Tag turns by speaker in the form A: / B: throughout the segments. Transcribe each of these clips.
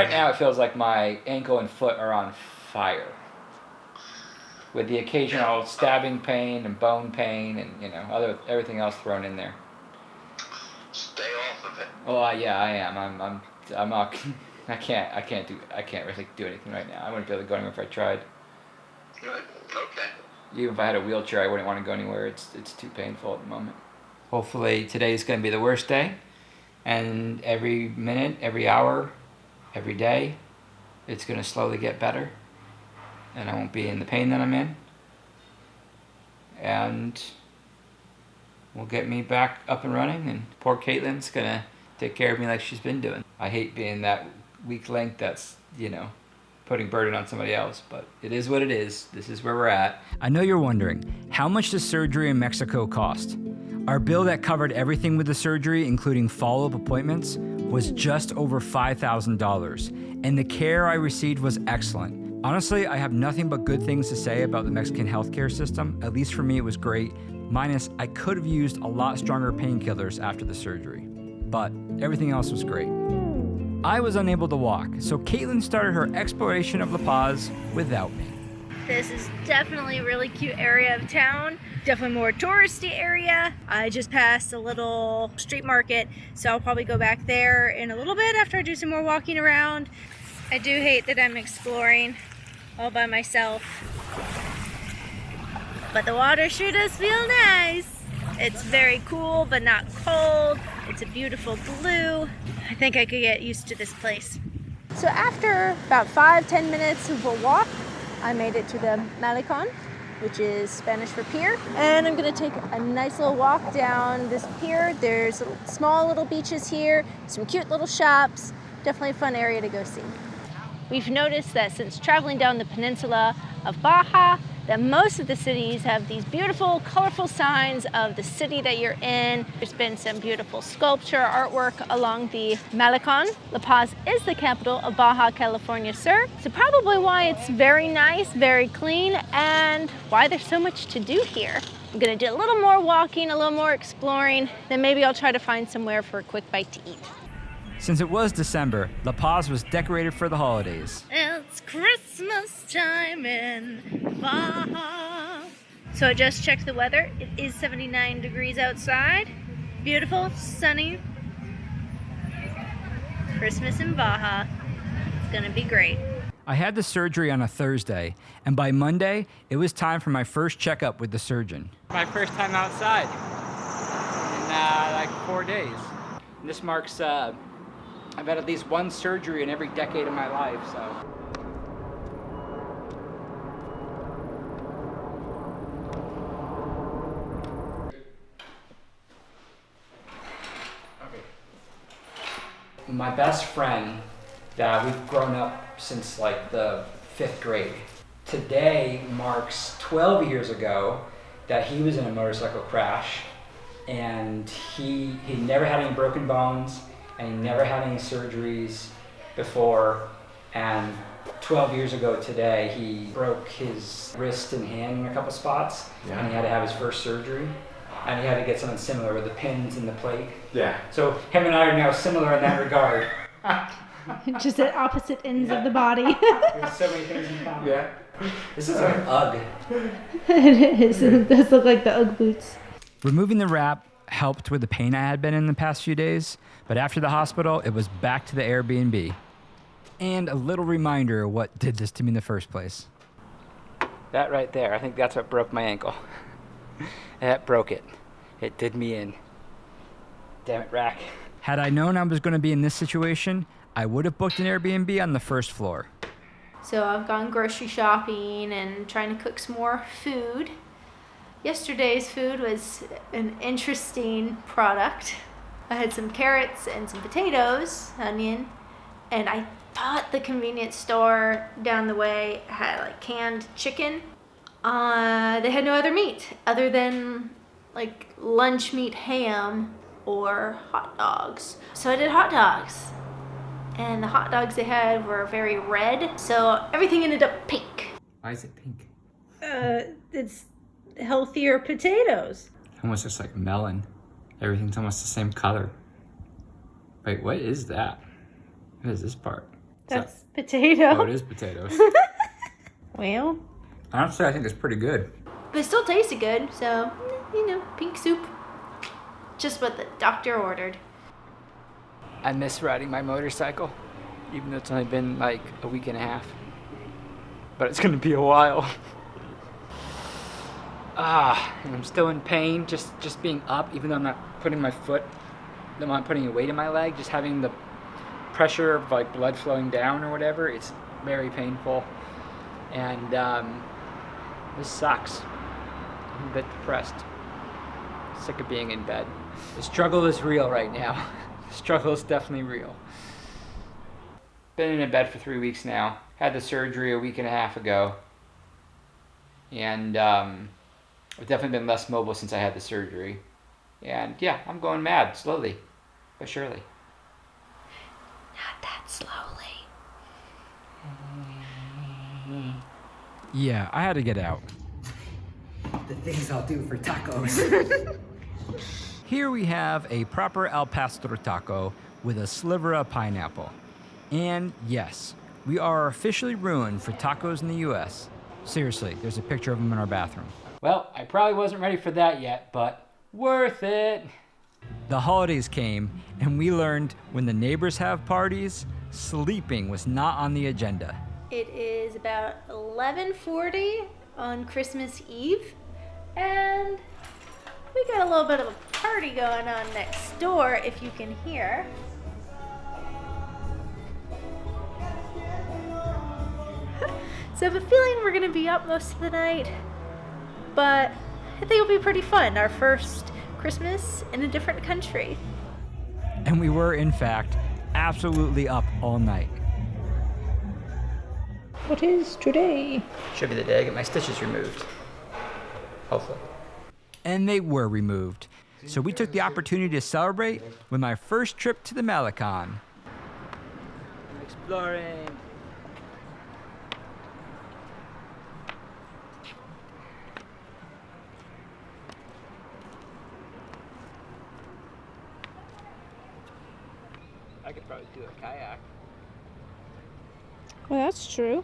A: Right now it feels like my ankle and foot are on fire, with the occasional stabbing pain and bone pain and everything else thrown in there.
B: Stay off of it.
A: Oh yeah, I am. I'm not. I can't really do anything right now. I wouldn't be able to go anywhere if I tried.
B: Good. Okay.
A: Even if I had a wheelchair, I wouldn't want to go anywhere. It's too painful at the moment. Hopefully today's going to be the worst day, and every minute, every hour, every day, it's going to slowly get better, and I won't be in the pain that I'm in, and will get me back up and running, and poor Caitlin's going to take care of me like she's been doing. I hate being that weak link that's, putting burden on somebody else, but it is what it is. This is where we're at. I know you're wondering, how much does surgery in Mexico cost? Our bill that covered everything with the surgery, including follow-up appointments, was just over $5,000, and the care I received was excellent. Honestly, I have nothing but good things to say about the Mexican healthcare system. At least for me, it was great. Minus, I could have used a lot stronger painkillers after the surgery, but everything else was great. I was unable to walk, so Caitlin started her exploration of La Paz without me.
C: This is definitely a really cute area of town. Definitely more touristy area. I just passed a little street market, so I'll probably go back there in a little bit after I do some more walking around. I do hate that I'm exploring all by myself, but the water sure does feel nice. It's very cool, but not cold. It's a beautiful blue. I think I could get used to this place. So after about 5-10 minutes of a walk, I made it to the Malecon, which is Spanish for pier. And I'm gonna take a nice little walk down this pier. There's small little beaches here, some cute little shops. Definitely a fun area to go see. We've noticed that since traveling down the peninsula of Baja, that most of the cities have these beautiful, colorful signs of the city that you're in. There's been some beautiful sculpture, artwork along the Malecon. La Paz is the capital of Baja California Sur. So probably why it's very nice, very clean, and why there's so much to do here. I'm gonna do a little more walking, a little more exploring, then maybe I'll try to find somewhere for a quick bite to eat.
A: Since it was December, La Paz was decorated for the holidays.
C: It's Christmas time in Baja. So I just checked the weather. It is 79 degrees outside. Beautiful, sunny. Christmas in Baja. It's gonna be great.
A: I had the surgery on a Thursday, and by Monday, it was time for my first checkup with the surgeon. My first time outside in like 4 days. And this marks I've had at least one surgery in every decade of my life, so. My best friend that we've grown up since like the 5th grade. Today marks 12 years ago that he was in a motorcycle crash, and he never had any broken bones, and he never had any surgeries before, and 12 years ago today, he broke his wrist and hand in a couple spots, and he had to have his first surgery, and he had to get something similar with the pins and the plate.
D: Yeah.
A: So him and I are now similar in that regard.
C: Just at opposite ends of the body.
A: There's so many things in common.
D: Yeah.
A: This is like an UGG.
C: It is. It does look like the UGG boots.
A: Removing the wrap helped with the pain I had been in the past few days, but after the hospital, it was back to the Airbnb. And a little reminder of what did this to me in the first place. That right there, I think that's what broke my ankle. That broke it. It did me in. Damn it, Rack. Had I known I was going to be in this situation, I would have booked an Airbnb on the first floor.
C: So I've gone grocery shopping and trying to cook some more food. Yesterday's food was an interesting product. I had some carrots and some potatoes, onion, and I thought the convenience store down the way had like canned chicken. They had no other meat other than like lunch meat ham or hot dogs. So I did hot dogs. And the hot dogs they had were very red, so everything ended up pink.
A: Why is it pink?
C: It's healthier potatoes.
A: Almost looks like melon. Everything's almost the same color. Wait, what is that? What is this part?
C: That's potato.
A: Oh, it is potatoes.
C: Well,
A: Honestly, I think it's pretty good.
C: but it still tasted good, so, pink soup. Just what the doctor ordered.
A: I miss riding my motorcycle, even though it's only been like a week and a half. But it's gonna be a while. And I'm still in pain just being up, even though I'm not putting I'm not putting a weight in my leg, just having the pressure of like blood flowing down or whatever. It's very painful. And this sucks. I'm a bit depressed. Sick of being in bed. The struggle is real right now. The struggle is definitely real. Been in bed for 3 weeks now. Had the surgery a week and a half ago. And I've definitely been less mobile since I had the surgery. And yeah, I'm going mad, slowly, but surely.
C: Not that slowly.
A: Yeah, I had to get out.
D: The things I'll do for tacos.
A: Here we have a proper al pastor taco with a sliver of pineapple. And yes, we are officially ruined for tacos in the US. Seriously, there's a picture of them in our bathroom. Well, I probably wasn't ready for that yet, but worth it. The holidays came, and we learned when the neighbors have parties, sleeping was not on the agenda.
C: It is about 11:40 on Christmas Eve, and we got a little bit of a party going on next door, if you can hear. So I have a feeling we're gonna be up most of the night, but I think it'll be pretty fun. Our first Christmas in a different country.
A: And we were, in fact, absolutely up all night.
C: What is today?
A: Should be the day I get my stitches removed. Hopefully. And they were removed. So we took the opportunity to celebrate with my first trip to the Malecon. Exploring. I could probably do a kayak.
C: Well, that's true.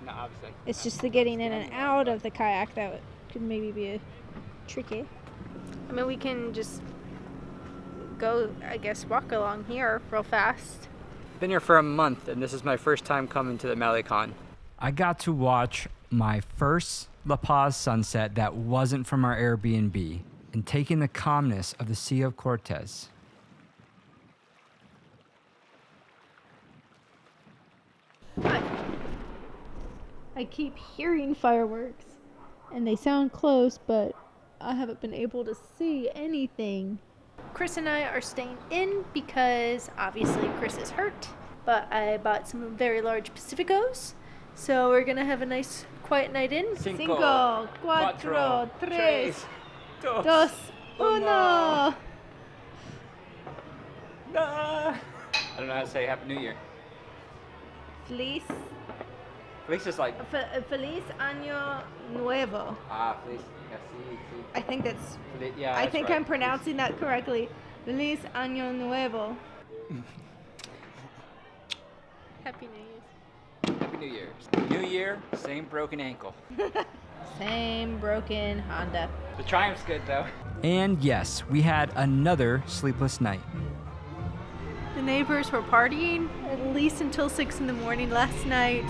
A: No, obviously.
C: It's just the getting in and out of the kayak that could maybe be tricky. I mean, we can just go, I guess, walk along here real fast.
A: Been here for a month, and this is my first time coming to the Malecon. I got to watch my first La Paz sunset that wasn't from our Airbnb, and take in the calmness of the Sea of Cortez.
C: I keep hearing fireworks, and they sound close, but I haven't been able to see anything. Chris and I are staying in because obviously Chris is hurt, but I bought some very large Pacificos, so we're gonna have a nice quiet night in.
A: Cinco,
C: cuatro, tres,
A: dos,
C: dos, uno.
A: I don't know how to say Happy New Year.
C: Feliz,
A: At least it's like,
C: Feliz Año Nuevo.
A: Feliz, yeah, sí.
C: I think that's.
A: Yeah,
C: I think I'm pronouncing that correctly. Feliz Año Nuevo. Happy New Year's.
A: Happy New Year. New Year, same broken ankle.
C: Same broken Honda.
A: The Triumph's good, though. And yes, we had another sleepless night.
C: The neighbors were partying at least until 6 in the morning last night.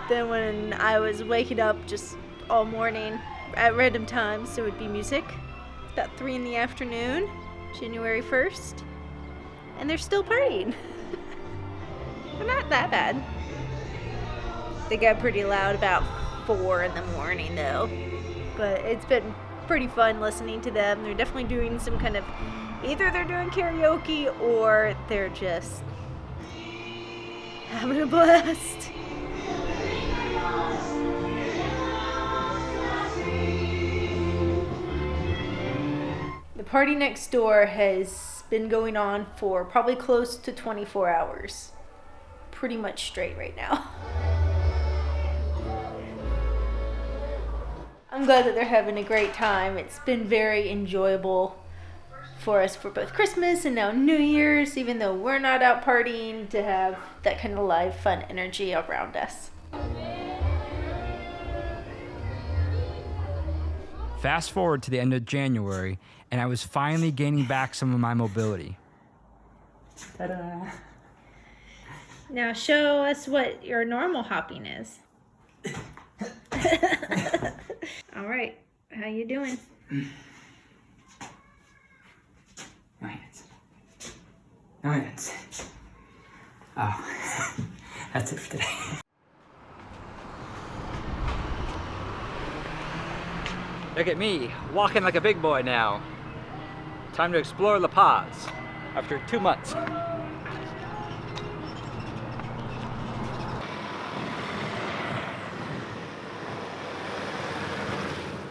C: Then when I was waking up just all morning at random times, there would be music. About 3 in the afternoon, January 1st. And they're still partying. They're not that bad. They got pretty loud about 4 in the morning though. But it's been pretty fun listening to them. They're definitely doing some kind of, either they're doing karaoke or they're just having a blast. The party next door has been going on for probably close to 24 hours. Pretty much straight right now. I'm glad that they're having a great time. It's been very enjoyable for us for both Christmas and now New Year's, even though we're not out partying, to have that kind of live, fun energy around us.
A: Fast forward to the end of January, and I was finally gaining back some of my mobility.
D: Ta-da!
C: Now show us what your normal hopping is. All right, how you doing?
D: No hands. No hands. Oh, that's it for today.
A: Look at me, walking like a big boy now. Time to explore La Paz after 2 months.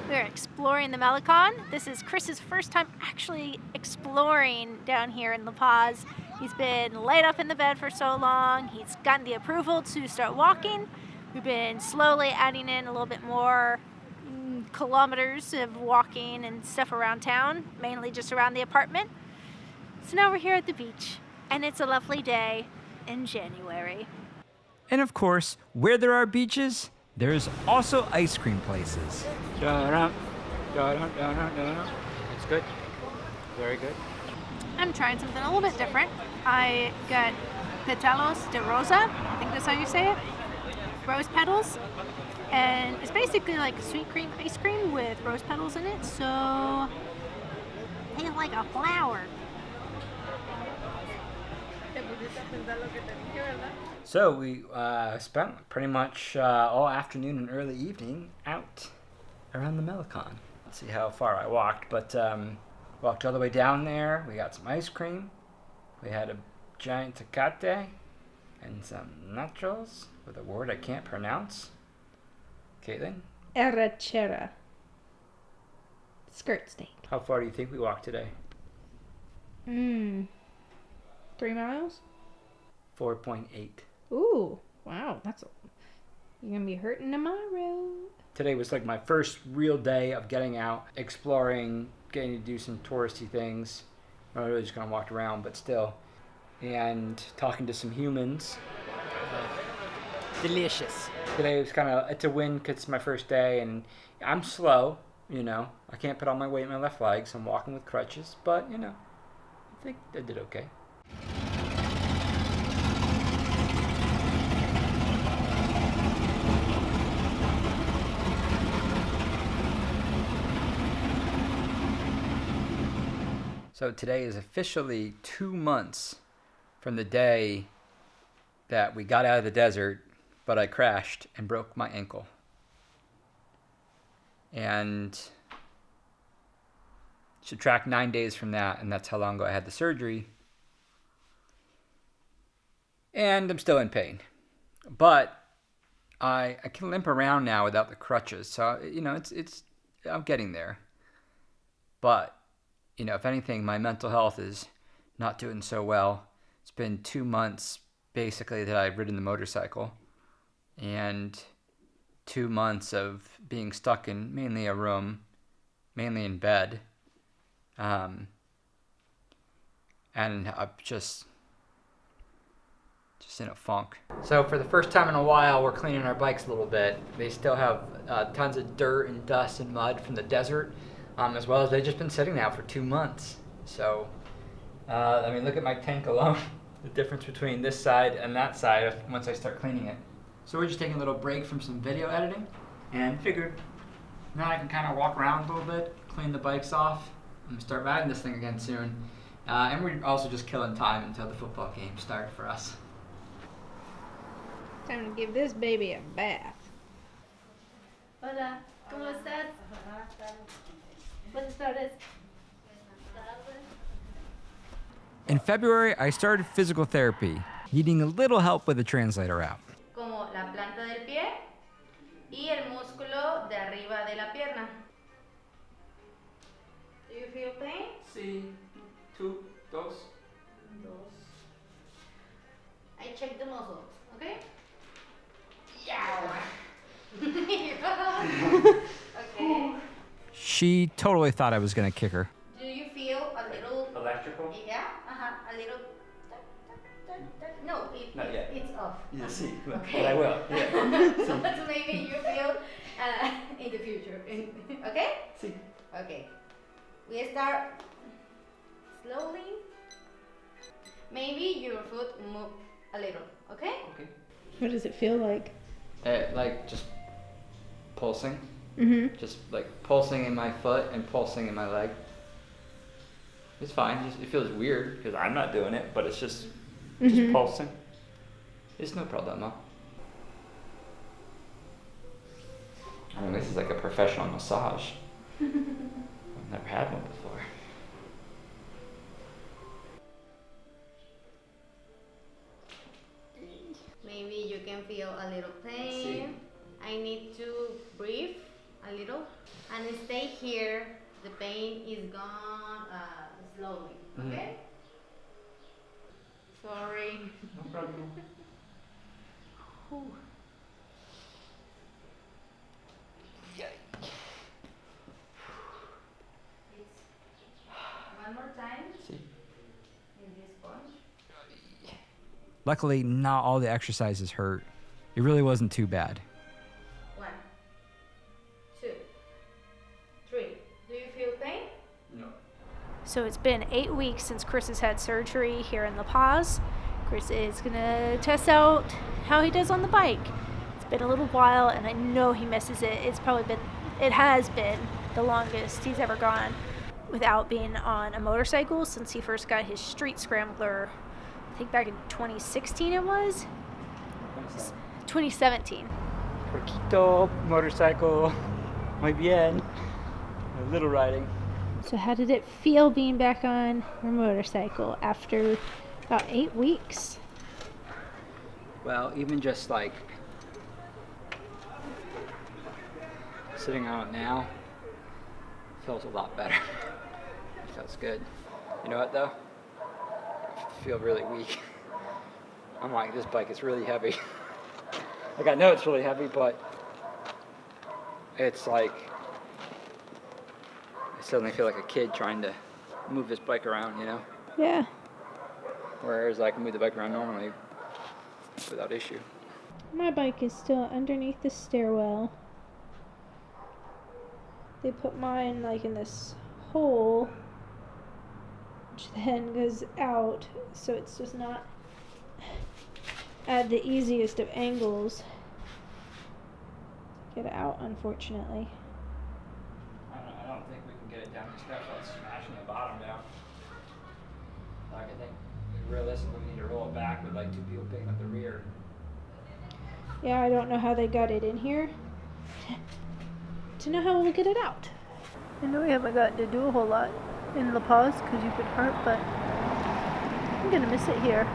C: We're exploring the Malecon. This is Chris's first time actually exploring down here in La Paz. He's been laid up in the bed for so long. He's gotten the approval to start walking. We've been slowly adding in a little bit more kilometers of walking and stuff around town, mainly just around the apartment. So now we're here at the beach, and it's a lovely day in January.
A: And of course, where there are beaches, there's also ice cream places. It's good. Very good.
C: I'm trying something a little bit different. I got petalos de rosa, I think that's how you say it, rose petals. And it's basically like sweet cream ice cream with rose petals in it, so tastes like a flower.
A: So we spent pretty much all afternoon and early evening out around the Malecon. Let's see how far I walked, but walked all the way down there. We got some ice cream. We had a giant tecate and some nachos with a word I can't pronounce. Caitlin?
C: Arrachera. Skirt steak.
A: How far do you think we walked today?
C: 3 miles?
A: 4.8.
C: Ooh, wow, you're gonna be hurting tomorrow.
A: Today was like my first real day of getting out, exploring, getting to do some touristy things. I'm not really just gonna walk around, but still. And talking to some humans. Delicious. Today was it's a win because it's my first day and I'm slow, you know. I can't put all my weight in my left leg, so I'm walking with crutches, but, you know, I think I did okay. So today is officially 2 months from the day that we got out of the desert, but I crashed and broke my ankle. And subtract 9 days from that, and that's how long ago I had the surgery. And I'm still in pain. But I can limp around now without the crutches. So, you know, it's I'm getting there. But, you know, if anything, my mental health is not doing so well. It's been 2 months basically that I've ridden the motorcycle. And 2 months of being stuck in mainly a room, mainly in bed. And I'm just in a funk. So for the first time in a while, we're cleaning our bikes a little bit. They still have tons of dirt and dust and mud from the desert, as well as they've just been sitting now for 2 months. So, I mean, look at my tank alone. The difference between this side and that side once I start cleaning it. So we're just taking a little break from some video editing and figured now I can kind of walk around a little bit, clean the bikes off, and start riding this thing again soon. And we're also just killing time until the football game starts for us.
C: Time to give this baby a bath. Hola, ¿cómo estás? Buenas tardes.
A: In February, I started physical therapy, needing a little help with the translator app.
E: Como la planta del pie y el músculo de arriba de la pierna. Do you feel pain?
A: Sí, two, dos.
E: I check the muscles, okay? Okay.
A: She totally thought I was gonna kick her.
E: Do you feel a little
A: Yeah, see, but
E: Okay.
A: I will. Yeah.
E: So maybe you feel in the future. Okay?
A: See.
E: Okay. We start slowly. Maybe your foot move a little. Okay?
A: Okay.
C: What does it feel like?
A: Like just pulsing.
C: Mm-hmm.
A: Just like pulsing in my foot and pulsing in my leg. It's fine. It feels weird because I'm not doing it, but it's just pulsing. It's no problema. I mean, this is like a professional massage. I've never had one before.
E: Maybe you can feel a little pain. I need to breathe a little and stay here. The pain is gone slowly. Okay? Sorry.
A: No problem.
E: One more time
A: See.
E: in this sponge.
A: Luckily, not all the exercises hurt. It really wasn't too bad.
E: 1, 2, 3. Do you feel pain?
A: No.
C: So it's been 8 weeks since Chris has had surgery here in La Paz. Chris is gonna test out how he does on the bike. It's been a little while and I know he misses it. It has been the longest he's ever gone without being on a motorcycle since he first got his street scrambler, I think back in 2016 it was? 2017.
A: Poquito, motorcycle, muy bien. A little riding.
C: So how did it feel being back on your motorcycle after about 8 weeks?
A: Well, even just like sitting on it now feels a lot better. It feels good. You know what though? I feel really weak. I'm like, this bike is really heavy. Like, I know it's really heavy, but it's like I suddenly feel like a kid trying to move this bike around, you know?
C: Yeah.
A: Whereas I can move the bike around normally without issue.
C: My bike is still underneath the stairwell. They put mine like in this hole, which then goes out, so it's just not at the easiest of angles to get out, unfortunately.
A: I don't think we can get it down the steps without smashing the bottom down. Like, I think realistically we need to roll it back with like 2 people picking up the rear.
C: Yeah, I don't know how they got it in here to know how we'll get it out. I know we haven't gotten to do a whole lot in La Paz because you've been hurt, but I'm gonna miss it here.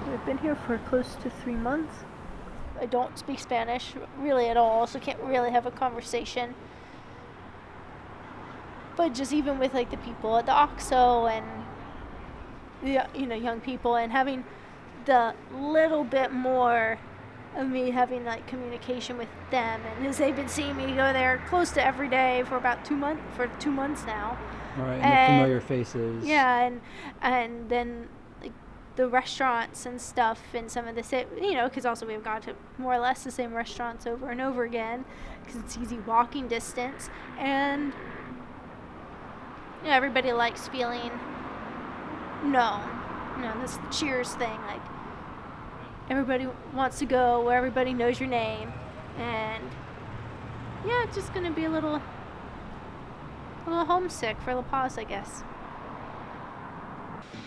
C: We've been here for close to 3 months. I don't speak Spanish really at all, so can't really have a conversation. But just even with like the people at the OXXO and young people, and having the little bit more of me having like communication with them, and as they've been seeing me go there close to every day for about 2 months now.
A: Right,
C: and
A: the familiar faces.
C: Yeah, and then like the restaurants and stuff, and some of the same, because also we've gone to more or less the same restaurants over and over again because it's easy walking distance, and everybody likes feeling this cheers thing, like everybody wants to go where everybody knows your name, and yeah, it's just gonna be a little homesick for La Paz, I guess.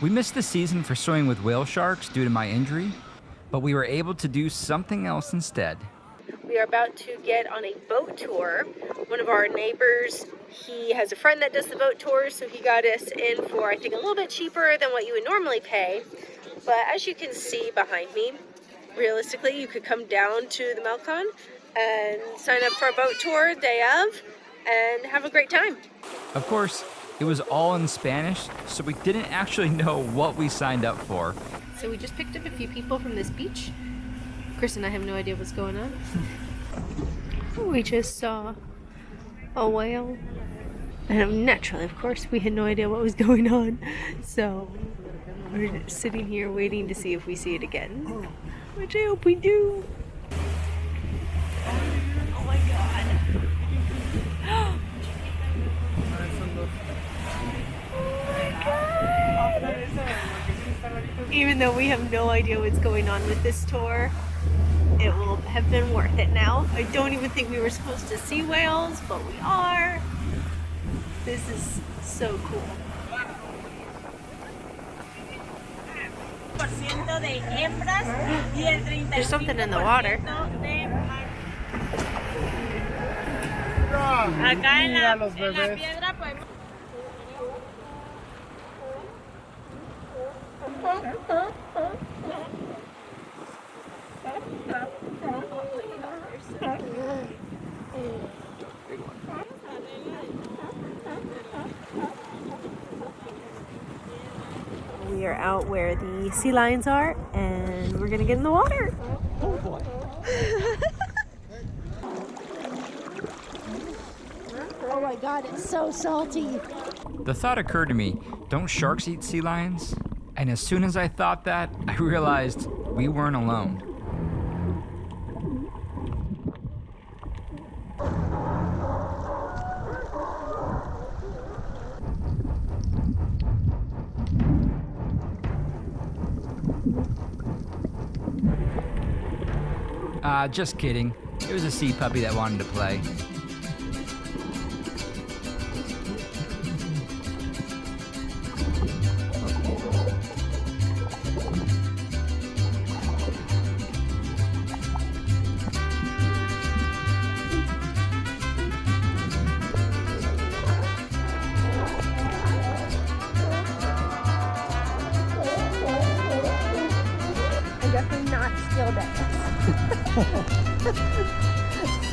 A: We missed the season for swimming with whale sharks due to my injury, but we were able to do something else instead.
C: We are about to get on a boat tour. One of our neighbors, he has a friend that does the boat tours, so he got us in for, I think, a little bit cheaper than what you would normally pay. But as you can see behind me, realistically, you could come down to the Melcon and sign up for a boat tour day of and have a great time.
A: Of course, it was all in Spanish, so we didn't actually know what we signed up for.
C: So we just picked up a few people from this beach. Chris and I have no idea what's going on. We just saw a whale. And naturally, of course, we had no idea what was going on. So we're sitting here waiting to see if we see it again. Which I hope we do. Oh my god. Oh my god. Even though we have no idea what's going on with this tour, it will have been worth it now. I don't even think we were supposed to see whales, but we are. This is so cool. There's something in the water. We are out where the sea lions are, and we're gonna get in the water. Oh boy. Oh my god, it's so salty.
A: The thought occurred to me, don't sharks eat sea lions? And as soon as I thought that, I realized we weren't alone. Just kidding. It was a sea puppy that wanted to play.
C: I'm definitely not skilled at this.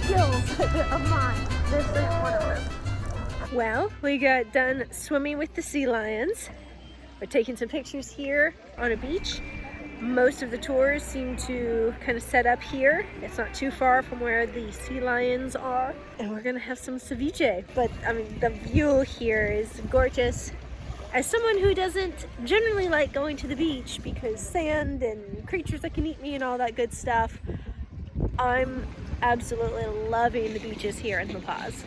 C: Skills of mine. This isn't one of them. Well, we got done swimming with the sea lions. We're taking some pictures here on a beach. Most of the tours seem to kind of set up here. It's not too far from where the sea lions are. And we're gonna have some ceviche. But I mean, the view here is gorgeous. As someone who doesn't generally like going to the beach because sand and creatures that can eat me and all that good stuff, I'm absolutely loving the beaches here in La Paz.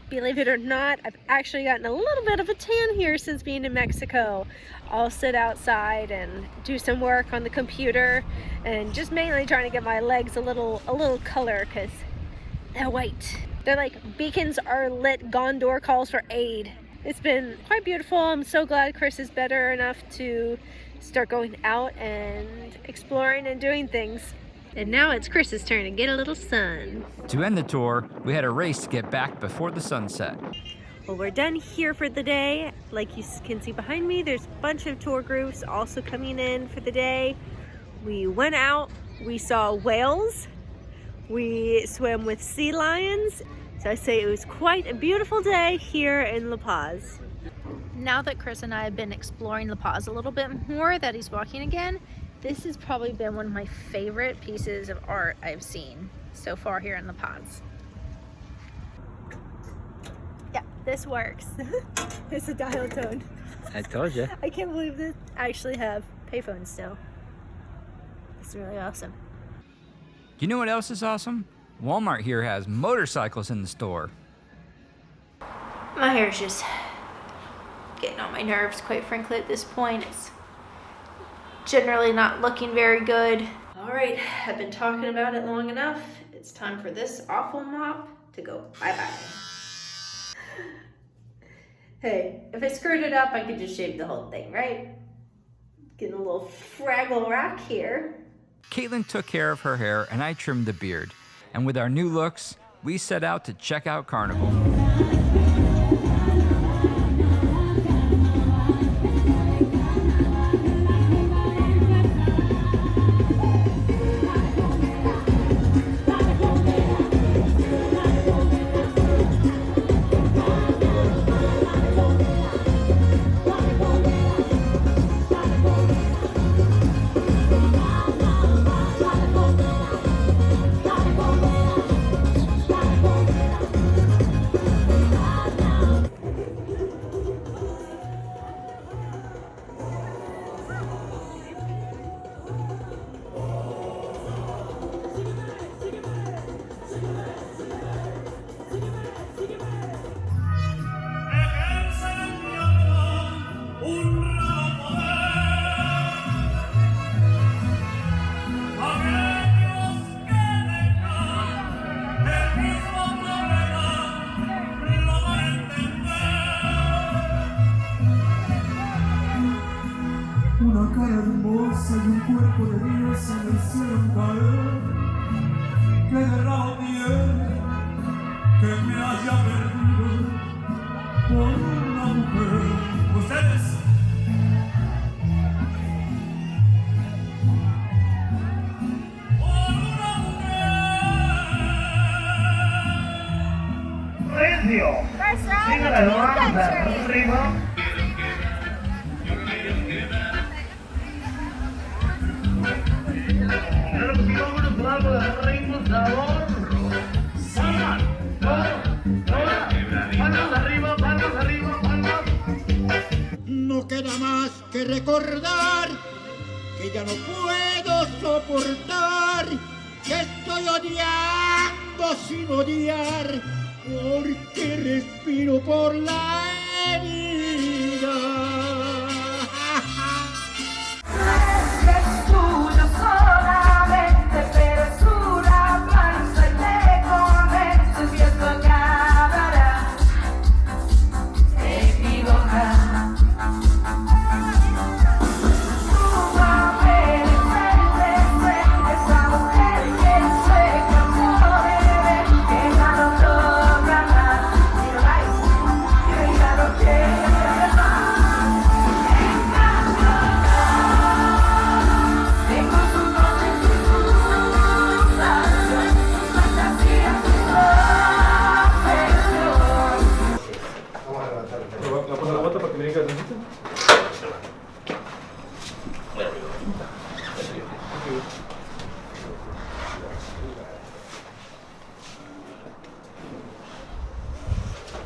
C: Believe it or not, I've actually gotten a little bit of a tan here since being in Mexico. I'll sit outside and do some work on the computer and just mainly trying to get my legs a little color because they're white. They're like beacons are lit, Gondor calls for aid. It's been quite beautiful. I'm so glad Chris is better enough to start going out and exploring and doing things. And now it's Chris's turn to get a little sun.
A: To end the tour, we had a race to get back before the sunset.
C: Well, we're done here for the day. Like you can see behind me, there's a bunch of tour groups also coming in for the day. We went out, we saw whales, we swam with sea lions. So I say it was quite a beautiful day here in La Paz. Now that Chris and I have been exploring La Paz a little bit more, that he's walking again, this has probably been one of my favorite pieces of art I've seen so far here in La Paz. Yeah, this works. It's a dial tone.
A: I told you.
C: I can't believe this. I actually have payphones still. It's really awesome.
A: You know what else is awesome? Walmart here has motorcycles in the store.
C: My hair's just getting on my nerves, quite frankly, at this point. It's generally not looking very good. All right, I've been talking about it long enough. It's time for this awful mop to go bye-bye. Hey, if I screwed it up, I could just shave the whole thing, right? Getting a little Fraggle Rock here.
A: Caitlin took care of her hair and I trimmed the beard. And with our new looks, we set out to check out Carnival.
F: rosa y un cuerpo de diosa me hicieron caer. Que grado tiene que me haya perdido por una mujer. ¿Ustedes? Por una mujer.
G: Recio. Siga la banda arriba. Claro que sí, vámonos, vamos, ritmo, sabor. Palmas arriba, palmas arriba, palmas.
H: No queda más que recordar que ya no puedo soportar, que estoy odiando sin odiar, porque respiro por la herida.
I: Es tuyo solamente, pero es una falsa y te convences y esto acabará. Te equivocas. Tu papel es el deseo, esa mujer que se cansó de ver, que ya no logra más. Mira, que ya no quiere más. Tengo sus noches y sus fantasías, sus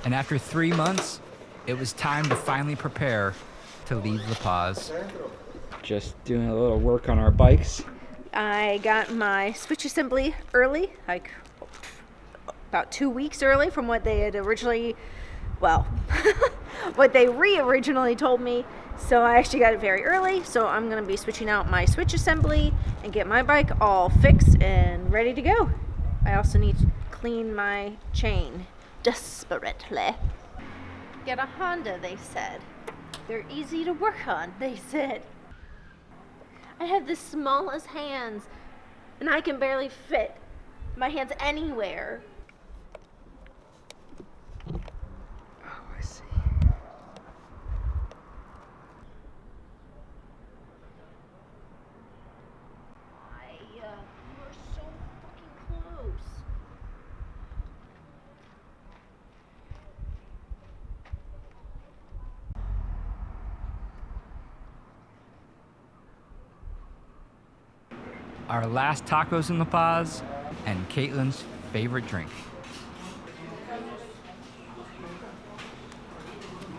A: And after 3 months, it was time to finally prepare to leave La Paz. Just doing a little work on our bikes.
C: I got my switch assembly early, like about 2 weeks early from what they had originally, well, what they originally told me. So I actually got it very early. So I'm going to be switching out my switch assembly and get my bike all fixed and ready to go. I also need to clean my chain desperately. Get a Honda, they said. They're easy to work on, they said. I have the smallest hands and I can barely fit my hands anywhere.
A: Oh, I see.
C: We're so fucking close.
A: Our last tacos in La Paz, and Caitlin's favorite drink.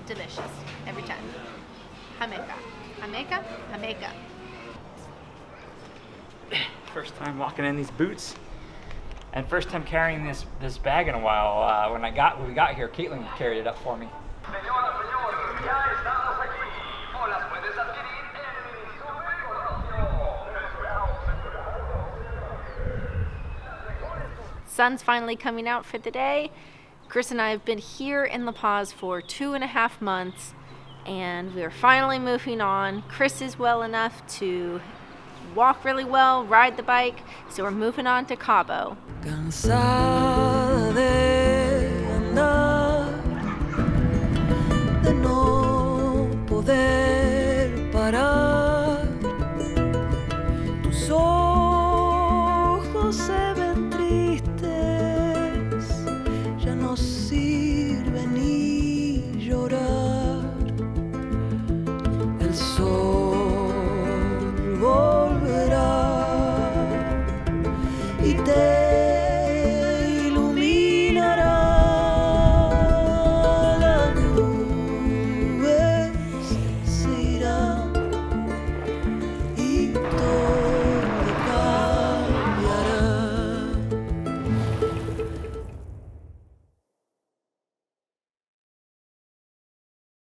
C: Delicious. Every time. Jamaica. Jamaica. Jamaica.
A: First time walking in these boots, and first time carrying this bag in a while. When we got here, Caitlin carried it up for me.
C: Sun's finally coming out for the day. Chris and I have been here in La Paz for 2.5 months, and we're finally moving on. Chris is well enough to walk really well, ride the bike, so we're moving on to Cabo.
I: Cansada de andar, de no poder parar. Tus ojos se ven tristes, ya no sirve ni llorar. El sol volverá y te